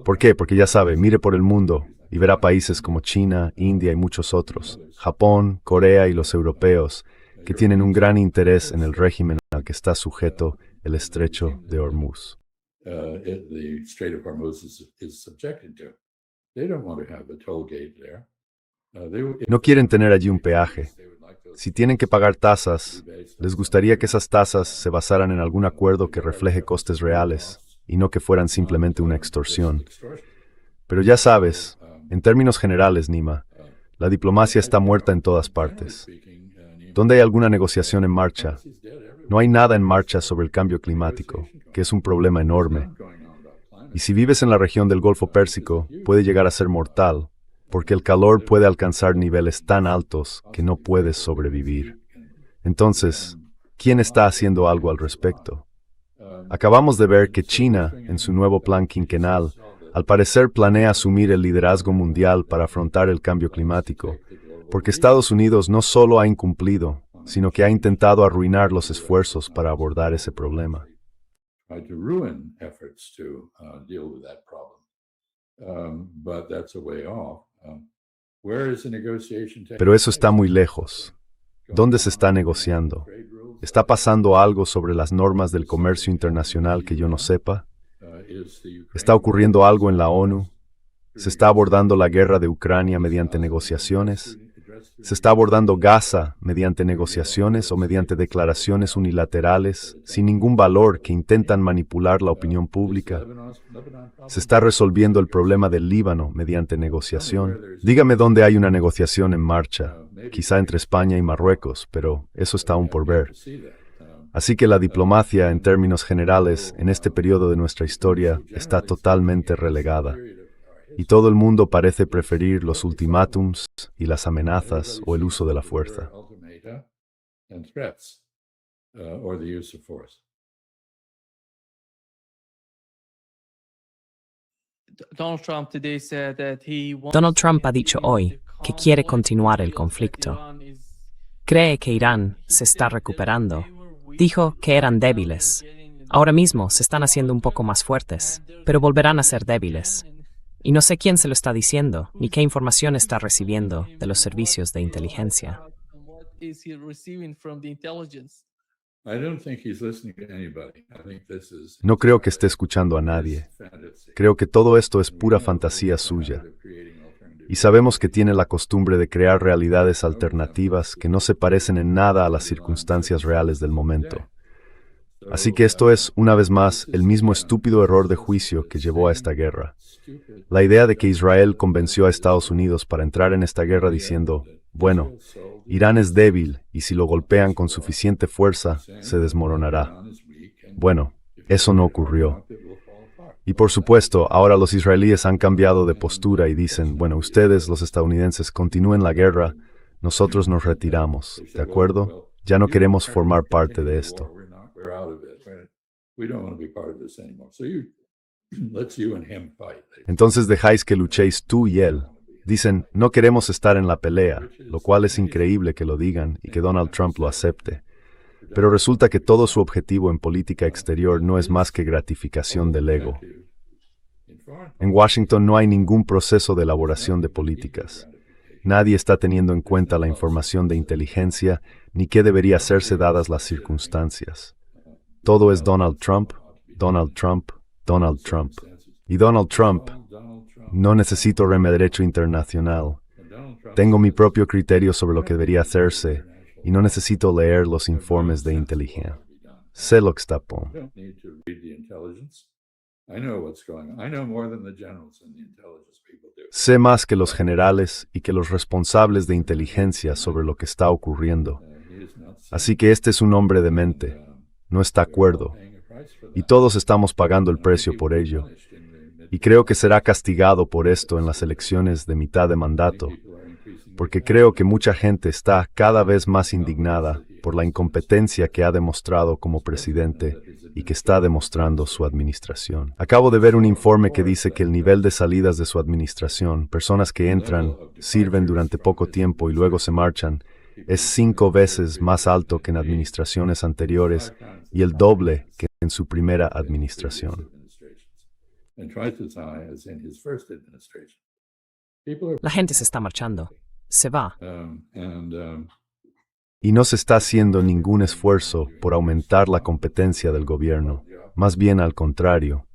¿Por qué? Porque ya sabe, mire por el mundo y verá países como China, India y muchos otros, Japón, Corea y los europeos, que tienen un gran interés en el régimen al que está sujeto el estrecho de Hormuz. No quieren tener allí un peaje. Si tienen que pagar tasas, les gustaría que esas tasas se basaran en algún acuerdo que refleje costes reales y no que fueran simplemente una extorsión. Pero ya sabes, en términos generales, Nima, La diplomacia está muerta en todas partes. ¿Dónde hay alguna negociación en marcha? No hay nada en marcha sobre el cambio climático, que es un problema enorme. Y si vives en la región del Golfo Pérsico, puede llegar a ser mortal, porque el calor puede alcanzar niveles tan altos que no puedes sobrevivir. Entonces, ¿quién está haciendo algo al respecto? Acabamos de ver que China, en su nuevo plan quinquenal, al parecer planea asumir el liderazgo mundial para afrontar el cambio climático, porque Estados Unidos no solo ha incumplido, sino que ha intentado arruinar los esfuerzos para abordar ese problema. Pero eso está muy lejos. ¿Dónde se está negociando? ¿Está pasando algo sobre las normas del comercio internacional que yo no sepa? ¿Está ocurriendo algo en la ONU? ¿Se está abordando la guerra de Ucrania mediante negociaciones? ¿Se está abordando Gaza mediante negociaciones o mediante declaraciones unilaterales sin ningún valor que intentan manipular la opinión pública? ¿Se está resolviendo el problema del Líbano mediante negociación? Dígame dónde hay una negociación en marcha, quizá entre España y Marruecos, pero eso está aún por ver. Así que la diplomacia, en términos generales, en este periodo de nuestra historia, está totalmente relegada. Y todo el mundo parece preferir los ultimátums y las amenazas o el uso de la fuerza. Donald Trump ha dicho hoy que quiere continuar el conflicto. Cree que Irán se está recuperando. Dijo que eran débiles. Ahora mismo se están haciendo un poco más fuertes, pero volverán a ser débiles. Y no sé quién se lo está diciendo, ni qué información está recibiendo de los servicios de inteligencia. No creo que esté escuchando a nadie. Creo que todo esto es pura fantasía suya. Y sabemos que tiene la costumbre de crear realidades alternativas que no se parecen en nada a las circunstancias reales del momento. Así que esto es, una vez más, el mismo estúpido error de juicio que llevó a esta guerra. La idea de que Israel convenció a Estados Unidos para entrar en esta guerra diciendo, bueno, Irán es débil y si lo golpean con suficiente fuerza, se desmoronará. Bueno, eso no ocurrió. Y por supuesto, ahora los israelíes han cambiado de postura y dicen, bueno, ustedes, los estadounidenses, continúen la guerra, nosotros nos retiramos, ¿de acuerdo? Ya no queremos formar parte de esto. Entonces dejáis que luchéis tú y él. Dicen, no queremos estar en la pelea, lo cual es increíble que lo digan y que Donald Trump lo acepte. Pero resulta que todo su objetivo en política exterior no es más que gratificación del ego. En Washington no hay ningún proceso de elaboración de políticas. Nadie está teniendo en cuenta la información de inteligencia ni qué debería hacerse dadas las circunstancias. Todo es Donald Trump, Donald Trump, Donald Trump. Y Donald Trump, no necesito derecho internacional. Tengo mi propio criterio sobre lo que debería hacerse y no necesito leer los informes de inteligencia. Sé lo que está por. Sé más que los generales y que los responsables de inteligencia sobre lo que está ocurriendo. Así que este es un hombre demente. No está de acuerdo. Y todos estamos pagando el precio por ello. Y creo que será castigado por esto en las elecciones de mitad de mandato, porque creo que mucha gente está cada vez más indignada por la incompetencia que ha demostrado como presidente y que está demostrando su administración. Acabo de ver un informe que dice que el nivel de salidas de su administración, personas que entran, sirven durante poco tiempo y luego se marchan, es 5 veces más alto que en administraciones anteriores y el doble que en su primera administración. La gente se está marchando. Se va. Y no se está haciendo ningún esfuerzo por aumentar la competencia del gobierno, más bien al contrario.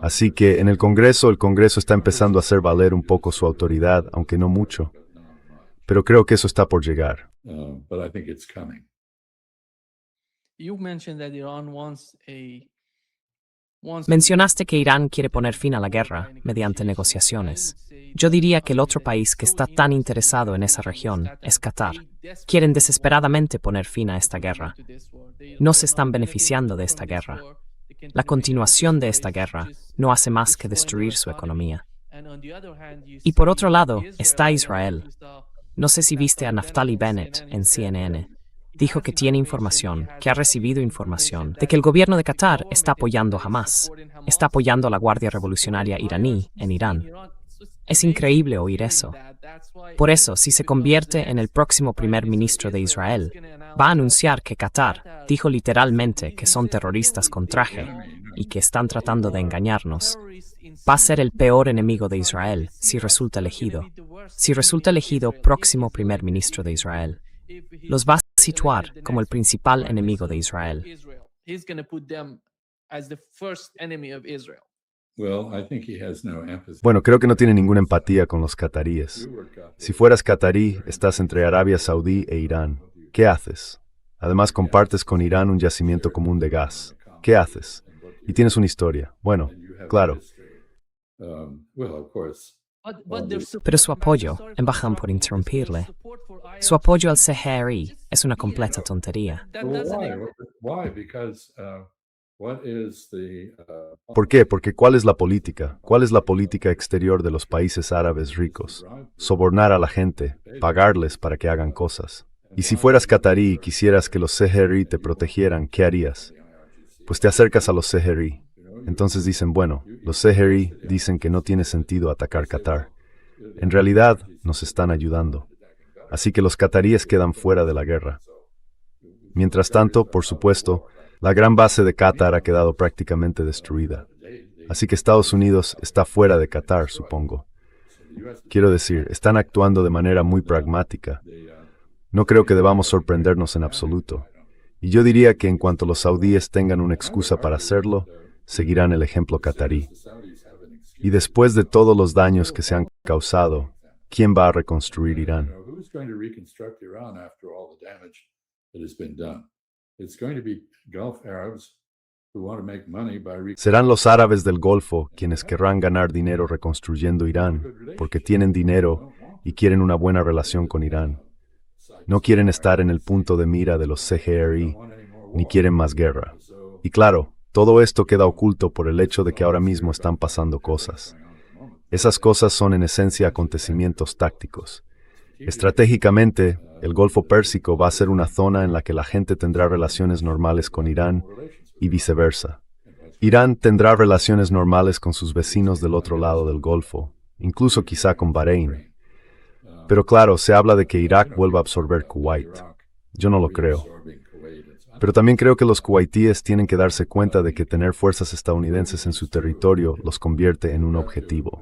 Así que en el Congreso está empezando a hacer valer un poco su autoridad, aunque no mucho. Pero creo que eso está por llegar. Mencionaste que Irán quiere poner fin a la guerra mediante negociaciones. Yo diría que el otro país que está tan interesado en esa región es Qatar. Quieren desesperadamente poner fin a esta guerra. No se están beneficiando de esta guerra. La continuación de esta guerra no hace más que destruir su economía. Y por otro lado está Israel. No sé si viste a Naftali Bennett en CNN. Dijo que tiene información, que ha recibido información, de que el gobierno de Qatar está apoyando a Hamas, está apoyando a la Guardia Revolucionaria iraní en Irán. Es increíble oír eso. Por eso, si se convierte en el próximo primer ministro de Israel, va a anunciar que Qatar dijo literalmente que son terroristas con traje y que están tratando de engañarnos. Va a ser el peor enemigo de Israel si resulta elegido. Si resulta elegido próximo primer ministro de Israel, los va a situar como el principal enemigo de Israel. Bueno, creo que no tiene ninguna empatía con los cataríes. Si fueras catarí, estás entre Arabia Saudí e Irán. ¿Qué haces? Además, compartes con Irán un yacimiento común de gas. ¿Qué haces? Y tienes una historia. Bueno, claro. Pero su apoyo, embajador por interrumpirle, su apoyo al CHRI es una completa tontería. ¿Por qué? Porque ¿cuál es la política? ¿Cuál es la política exterior de los países árabes ricos? Sobornar a la gente, pagarles para que hagan cosas. Y si fueras catarí y quisieras que los CHRI te protegieran, ¿qué harías? Pues te acercas a los CHRI. Entonces dicen, bueno, los CHRI dicen que no tiene sentido atacar Qatar. En realidad, nos están ayudando. Así que los cataríes quedan fuera de la guerra. Mientras tanto, por supuesto, la gran base de Qatar ha quedado prácticamente destruida. Así que Estados Unidos está fuera de Qatar, supongo. Quiero decir, están actuando de manera muy pragmática. No creo que debamos sorprendernos en absoluto. Y yo diría que en cuanto los saudíes tengan una excusa para hacerlo, seguirán el ejemplo catarí. Y después de todos los daños que se han causado, ¿quién va a reconstruir Irán? Serán los árabes del Golfo quienes querrán ganar dinero reconstruyendo Irán, porque tienen dinero y quieren una buena relación con Irán. No quieren estar en el punto de mira de los CHRI, ni quieren más guerra. Y claro, todo esto queda oculto por el hecho de que ahora mismo están pasando cosas. Esas cosas son en esencia acontecimientos tácticos. Estratégicamente, el Golfo Pérsico va a ser una zona en la que la gente tendrá relaciones normales con Irán y viceversa. Irán tendrá relaciones normales con sus vecinos del otro lado del Golfo, incluso quizá con Bahrein. Pero claro, se habla de que Irak vuelva a absorber Kuwait. Yo no lo creo. Pero también creo que los kuwaitíes tienen que darse cuenta de que tener fuerzas estadounidenses en su territorio los convierte en un objetivo.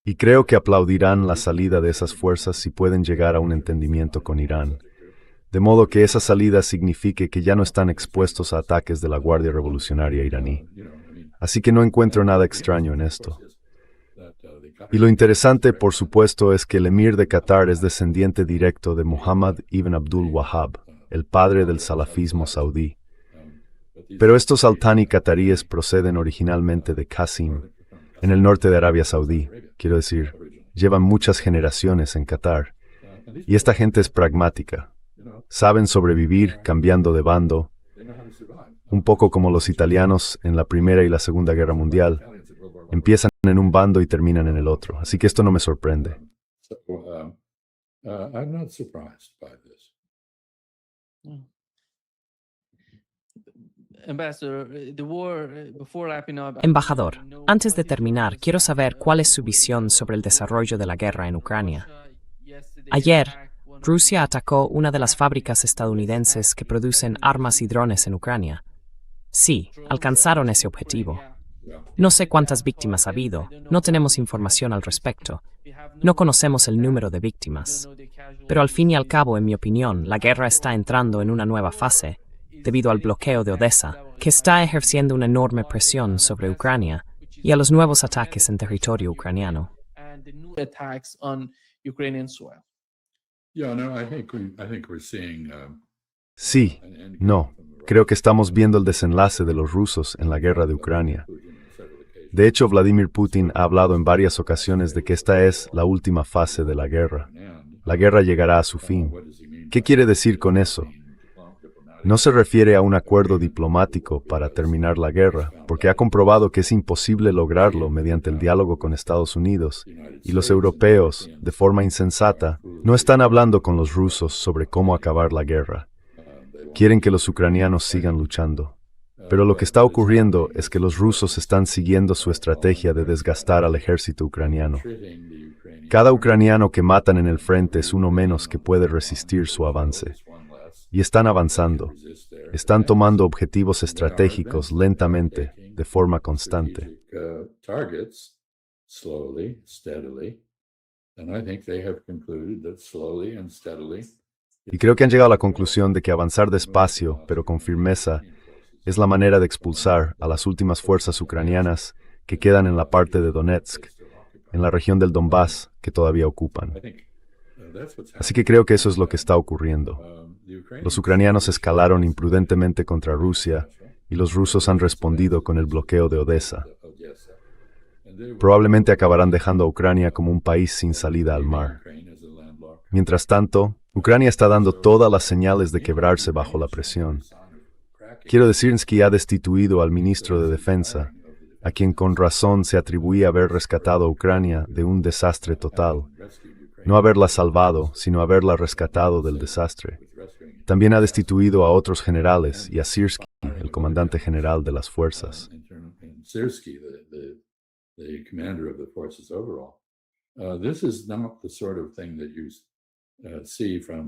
Y creo que aplaudirán la salida de esas fuerzas si pueden llegar a un entendimiento con Irán. De modo que esa salida signifique que ya no están expuestos a ataques de la Guardia Revolucionaria iraní. Así que no encuentro nada extraño en esto. Y lo interesante, por supuesto, es que el emir de Qatar es descendiente directo de Muhammad ibn Abdul Wahhab, el padre del salafismo saudí. Pero estos Al-Thani cataríes proceden originalmente de Qasim, en el norte de Arabia Saudí. Quiero decir, llevan muchas generaciones en Qatar. Y esta gente es pragmática. Saben sobrevivir cambiando de bando, un poco como los italianos en la Primera y la Segunda Guerra Mundial. Empiezan en un bando y terminan en el otro. Así que esto no me sorprende. Embajador, antes de terminar, quiero saber cuál es su visión sobre el desarrollo de la guerra en Ucrania. Ayer, Rusia atacó una de las fábricas estadounidenses que producen armas y drones en Ucrania. Sí, alcanzaron ese objetivo. No sé cuántas víctimas ha habido, no tenemos información al respecto. No conocemos el número de víctimas. Pero al fin y al cabo, en mi opinión, la guerra está entrando en una nueva fase, debido al bloqueo de Odessa, que está ejerciendo una enorme presión sobre Ucrania y a los nuevos ataques en territorio ucraniano. Sí, no. Creo que estamos viendo el desenlace de los rusos en la guerra de Ucrania. De hecho, Vladimir Putin ha hablado en varias ocasiones de que esta es la última fase de la guerra. La guerra llegará a su fin. ¿Qué quiere decir con eso? No se refiere a un acuerdo diplomático para terminar la guerra, porque ha comprobado que es imposible lograrlo mediante el diálogo con Estados Unidos, y los europeos, de forma insensata, no están hablando con los rusos sobre cómo acabar la guerra. Quieren que los ucranianos sigan luchando. Pero lo que está ocurriendo es que los rusos están siguiendo su estrategia de desgastar al ejército ucraniano. Cada ucraniano que matan en el frente es uno menos que puede resistir su avance. Y están avanzando. Están tomando objetivos estratégicos lentamente, de forma constante. Y creo que han llegado a la conclusión de que avanzar despacio, pero con firmeza, es la manera de expulsar a las últimas fuerzas ucranianas que quedan en la parte de Donetsk, en la región del Donbass, que todavía ocupan. Así que creo que eso es lo que está ocurriendo. Los ucranianos escalaron imprudentemente contra Rusia y los rusos han respondido con el bloqueo de Odessa. Probablemente acabarán dejando a Ucrania como un país sin salida al mar. Mientras tanto, Ucrania está dando todas las señales de quebrarse bajo la presión. Quiero decir que ha destituido al ministro de Defensa, a quien con razón se atribuía haber rescatado a Ucrania de un desastre total. No haberla salvado, sino haberla rescatado del desastre. También ha destituido a otros generales y a Syrskyi, el comandante general de las fuerzas.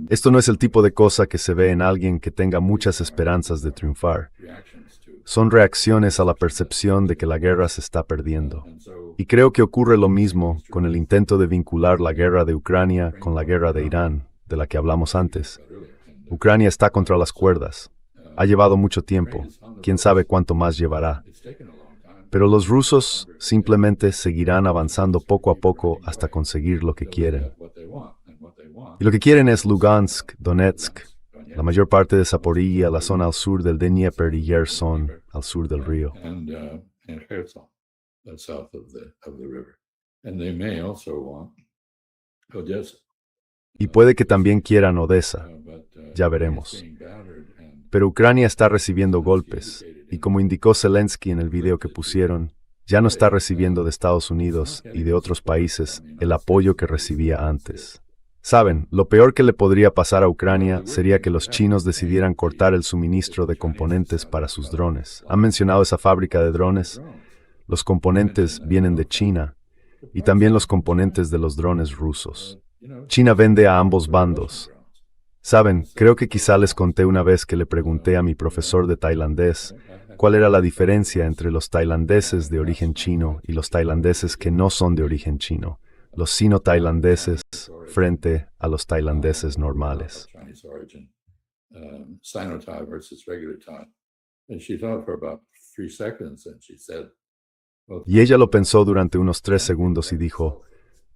Esto no es el tipo de cosa que se ve en alguien que tenga muchas esperanzas de triunfar. Son reacciones a la percepción de que la guerra se está perdiendo. Y creo que ocurre lo mismo con el intento de vincular la guerra de Ucrania con la guerra de Irán, de la que hablamos antes. Ucrania está contra las cuerdas. Ha llevado mucho tiempo. Quién sabe cuánto más llevará. Pero los rusos simplemente seguirán avanzando poco a poco hasta conseguir lo que quieren. Y lo que quieren es Lugansk, Donetsk, la mayor parte de Zaporizhia, la zona al sur del Dnieper y Kherson, al sur del río. Y puede que también quieran Odessa, ya veremos. Pero Ucrania está recibiendo golpes, y como indicó Zelensky en el video que pusieron, ya no está recibiendo de Estados Unidos y de otros países el apoyo que recibía antes. Saben, lo peor que le podría pasar a Ucrania sería que los chinos decidieran cortar el suministro de componentes para sus drones. ¿Han mencionado esa fábrica de drones? Los componentes vienen de China, y también los componentes de los drones rusos. China vende a ambos bandos. Saben, creo que quizá les conté una vez que le pregunté a mi profesor de tailandés cuál era la diferencia entre los tailandeses de origen chino y los tailandeses que no son de origen chino. Los sino-tailandeses frente a los tailandeses normales. Y ella lo pensó durante unos 3 segundos y dijo,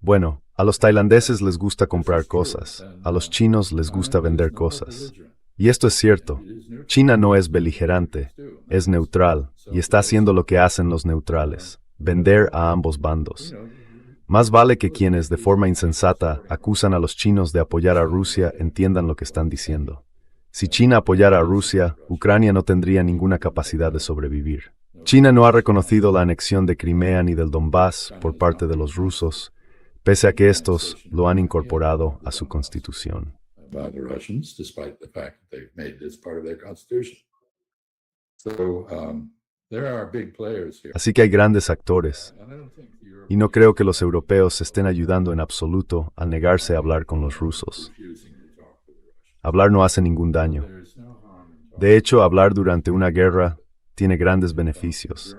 bueno, a los tailandeses les gusta comprar cosas, a los chinos les gusta vender cosas. Y esto es cierto. China no es beligerante, es neutral, y está haciendo lo que hacen los neutrales, vender a ambos bandos. Más vale que quienes, de forma insensata, acusan a los chinos de apoyar a Rusia entiendan lo que están diciendo. Si China apoyara a Rusia, Ucrania no tendría ninguna capacidad de sobrevivir. China no ha reconocido la anexión de Crimea ni del Donbass por parte de los rusos, pese a que estos lo han incorporado a su constitución. Así que hay grandes actores, y no creo que los europeos estén ayudando en absoluto a negarse a hablar con los rusos. Hablar no hace ningún daño. De hecho, hablar durante una guerra tiene grandes beneficios.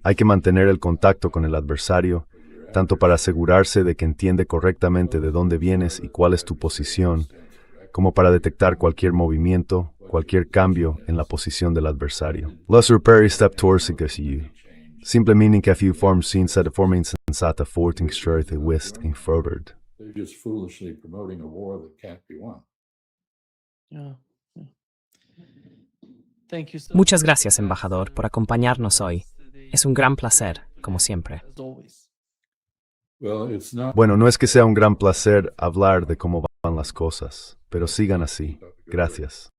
Hay que mantener el contacto con el adversario, tanto para asegurarse de que entiende correctamente de dónde vienes y cuál es tu posición, como para detectar cualquier movimiento, cualquier cambio en la posición del adversario. Lesser Perry step towards you. Simple meaning que form sin de forma insensata forting strøth wist en forward. Muchas gracias, embajador, por acompañarnos hoy. Es un gran placer, como siempre. Bueno, no es que sea un gran placer hablar de cómo van las cosas, pero sigan así. Gracias.